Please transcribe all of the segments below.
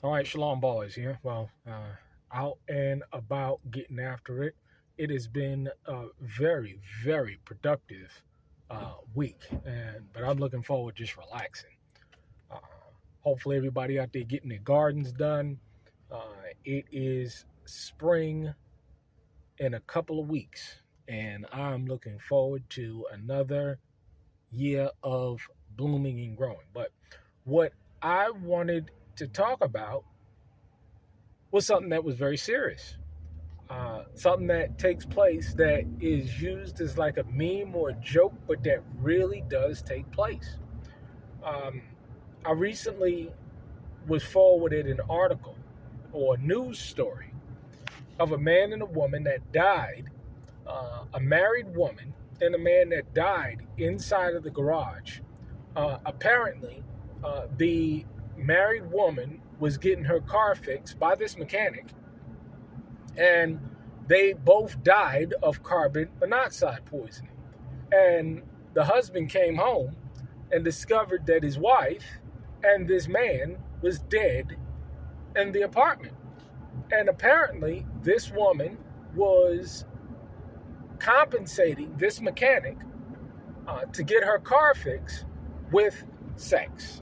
All right, Shalom boys here. Well, out and about getting after it. It has been a very, very productive week, but I'm looking forward to just relaxing. Uh, Hopefully, everybody out there getting their gardens done. Uh, it is spring in a couple of weeks, and I'm looking forward to another year of blooming and growing. But what I wanted to talk about was something that was very serious. Something that takes place that is used as like a meme or a joke, but that really does take place. Um, I recently was forwarded an article or a news story of a man and a woman that died, a married woman and a man that died inside of the garage. Apparently, the married woman was getting her car fixed by this mechanic, and they both died of carbon monoxide poisoning. And the husband came home and discovered that his wife and this man was dead in the apartment. And apparently, this woman was compensating this mechanic to get her car fixed with sex.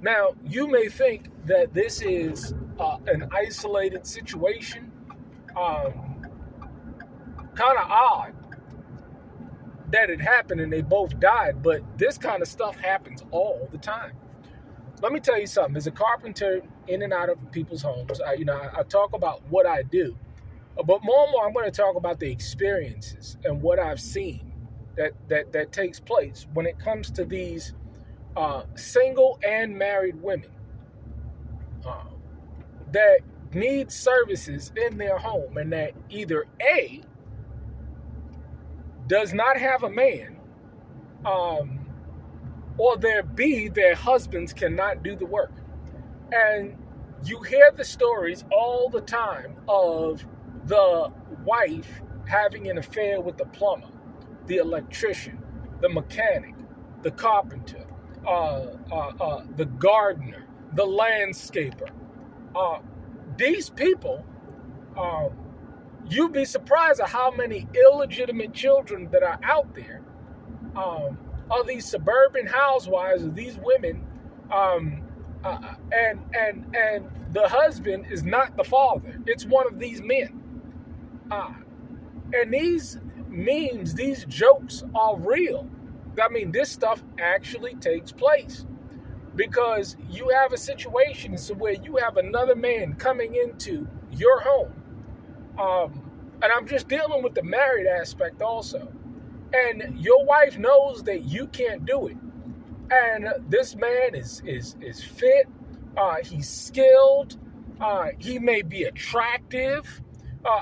Now, you may think that this is an isolated situation. Kind of odd that it happened and they both died, but this kind of stuff happens all the time. Let me tell you something. As a carpenter in and out of people's homes, I talk about what I do, but more and more I'm going to talk about the experiences and what I've seen that takes place when it comes to these single and married women that need services in their home, and that either A, does not have a man, or their husbands cannot do the work. And you hear the stories all the time of the wife having an affair with the plumber, the electrician, the mechanic, the carpenter, the gardener, the landscaper. These people, you'd be surprised at how many illegitimate children that are out there. Are these suburban housewives of these women, and the husband is not the father; it's one of these men. And these memes, these jokes are real. I mean, this stuff actually takes place. Because you have a situation where you have another man coming into your home. And I'm just dealing with the married aspect also. And your wife knows that you can't do it. And this man is fit. He's skilled. He may be attractive.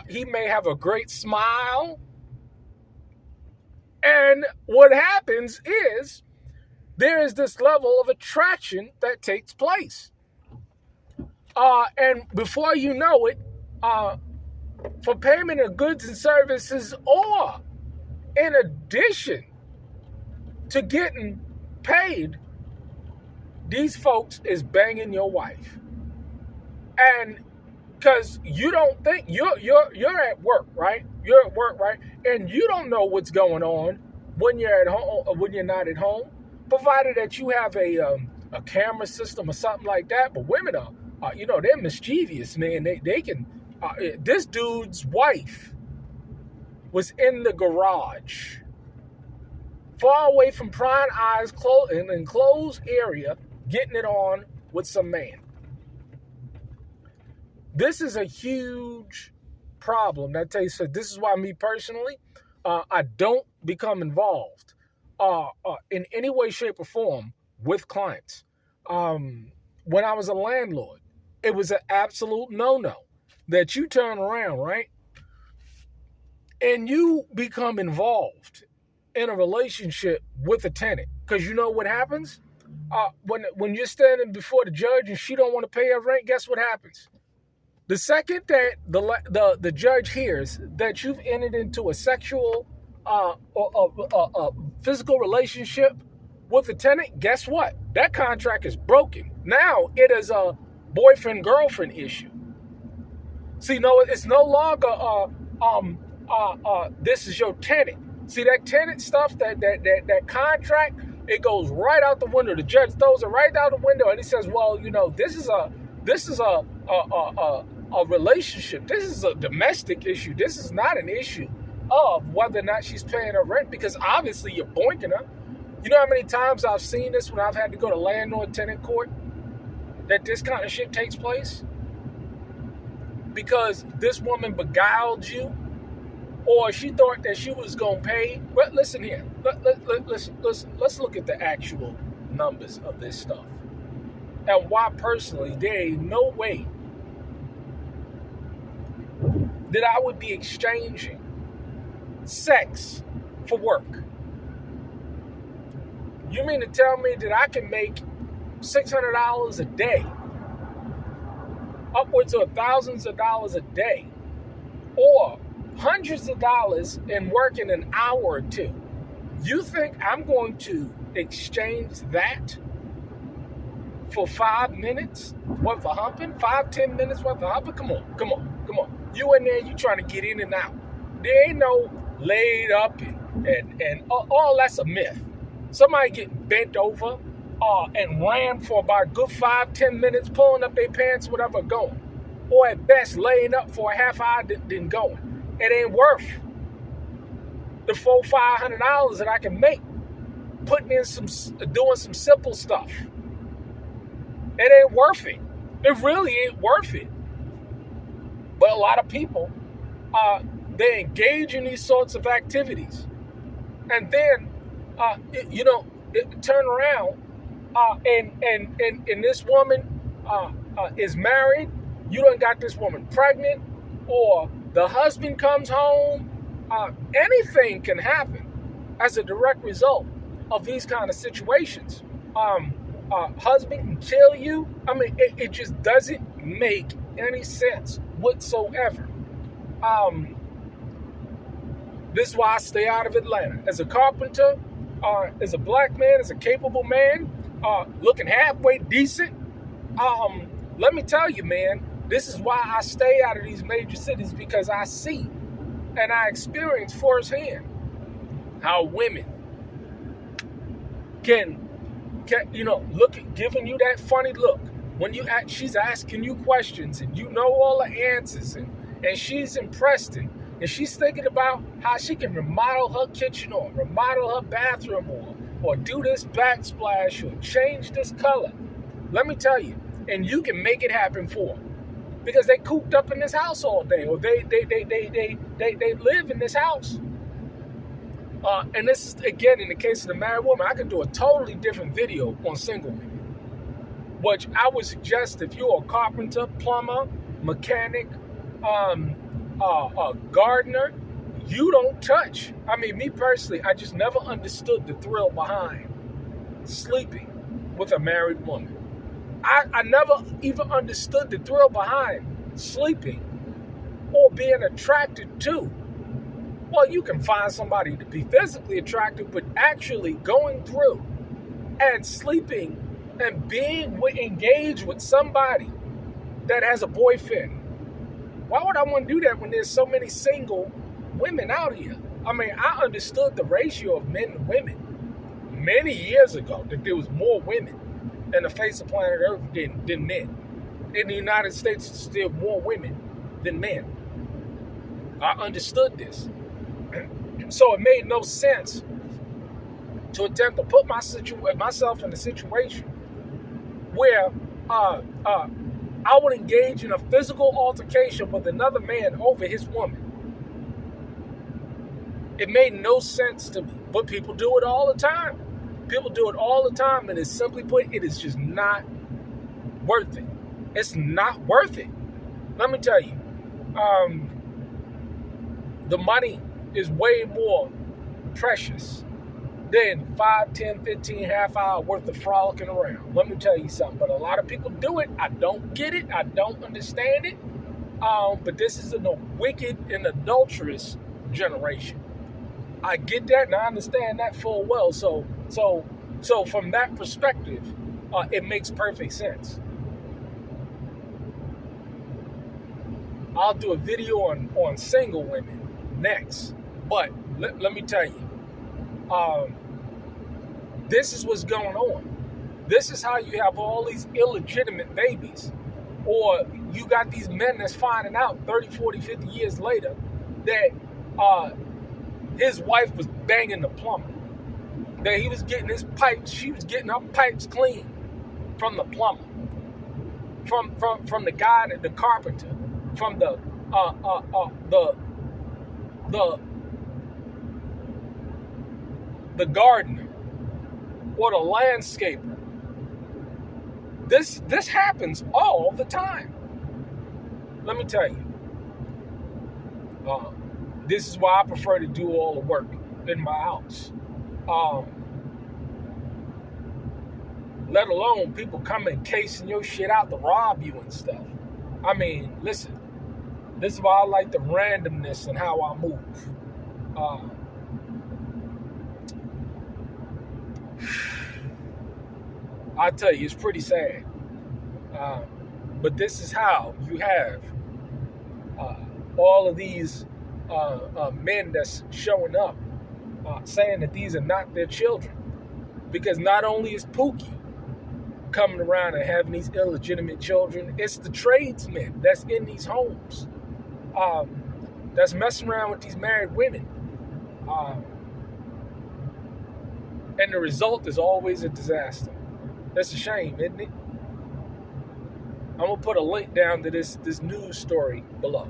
He may have a great smile. And what happens is, there is this level of attraction that takes place. And before you know it, for payment of goods and services, or in addition to getting paid, these folks is banging your wife. And because you don't think, you're at work, right? You're at work, right? And you don't know what's going on when you're at home or when you're not at home. Provided that you have a camera system or something like that. But women are they're mischievous, man. They can. This dude's wife was in the garage, far away from prying eyes, in an enclosed area, getting it on with some man. This is a huge problem. That takes. So this is why me personally, I don't become involved in any way, shape, or form with clients. When I was a landlord, it was an absolute no-no that you turn around, right? And you become involved in a relationship with a tenant. Because you know what happens? When you're standing before the judge and she don't want to pay her rent, guess what happens? The second that the judge hears that you've entered into a sexual a physical relationship with the tenant, guess what? That contract is broken. Now it is a boyfriend-girlfriend issue. See, no, it's no longer this is your tenant. See, that tenant stuff, that contract, it goes right out the window. The judge throws it right out the window, and he says, well, this is a relationship. This is a domestic issue. This is not an issue of whether or not she's paying her rent, because obviously you're boinking her. You know how many times I've seen this when I've had to go to landlord-tenant court, that this kind of shit takes place? Because this woman beguiled you, or she thought that she was going to pay. But listen here. Let's look at the actual numbers of this stuff. And why, personally, there ain't no way that I would be exchanging sex for work. You mean to tell me that I can make $600 a day, upwards of thousands of dollars a day, or hundreds of dollars and working an hour or two? You think I'm going to exchange that for 5 minutes worth of humping? 5-10 minutes worth of humping? Come on. You in there, you trying to get in and out. There ain't no laid up and all that's a myth. Somebody getting bent over and ran for about a good 5-10 minutes, pulling up their pants, whatever, going. Or at best, laying up for a half hour, then going. It ain't worth the $400-500 that I can make doing some simple stuff. It ain't worth it. It really ain't worth it. But a lot of people, they engage in these sorts of activities, and then turn around and this woman is married. You done got this woman pregnant, or the husband comes home. Anything can happen as a direct result of these kind of situations. Husband can kill you. I mean, it just doesn't make any sense whatsoever. This is why I stay out of Atlanta. As a carpenter, as a black man, as a capable man, looking halfway decent, let me tell you, man, this is why I stay out of these major cities, because I see and I experience firsthand how women can giving you that funny look when she's asking you questions and you know all the answers, and she's impressed, and she's thinking about how she can remodel her kitchen or remodel her bathroom or do this backsplash or change this color. Let me tell you, and you can make it happen for her, because they cooped up in this house all day, or they live in this house. And this is, again, in the case of the married woman. I could do a totally different video on single women, which I would suggest if you're a carpenter, plumber, mechanic, gardener, you don't touch. I mean, me personally, I just never understood the thrill behind sleeping with a married woman. I never even understood the thrill behind sleeping or being attracted to. Well, you can find somebody to be physically attractive, but actually going through and sleeping and being engaged with somebody that has a boyfriend. Why would I want to do that when there's so many single women out here? I mean, I understood the ratio of men and women many years ago, that there was more women in the face of planet Earth than men. In the United States, there's still more women than men. I understood this. So it made no sense to attempt to put myself in a situation where I would engage in a physical altercation with another man over his woman. It made no sense to me, but people do it all the time. People do it all the time, and it's simply put, it is just not worth it. It's not worth it. Let me tell you, the money is way more precious than 5, 10, 15, half hour worth of frolicking around. Let me tell you something, but a lot of people do it. I don't get it. I don't understand it. But this is a wicked and adulterous generation. I get that, and I understand that full well. So from that perspective, it makes perfect sense. I'll do a video on single women next. But let me tell you, this is what's going on. This is how you have all these illegitimate babies. Or you got these men that's finding out 30, 40, 50 years later that his wife was banging the plumber. That he was getting his pipes, she was getting her pipes clean from the plumber. From the guy, the carpenter, from the gardener or the landscaper. This happens all the time. Let me tell you. This is why I prefer to do all the work in my house. Let alone people coming casing your shit out to rob you and stuff. I mean, listen. This is why I like the randomness and how I move. I tell you, it's pretty sad. But this is how you have all of these men that's showing up saying that these are not their children. Because not only is Pookie coming around and having these illegitimate children, it's the tradesmen that's in these homes that's messing around with these married women. And the result is always a disaster. That's a shame, isn't it? I'm going to put a link down to this news story below.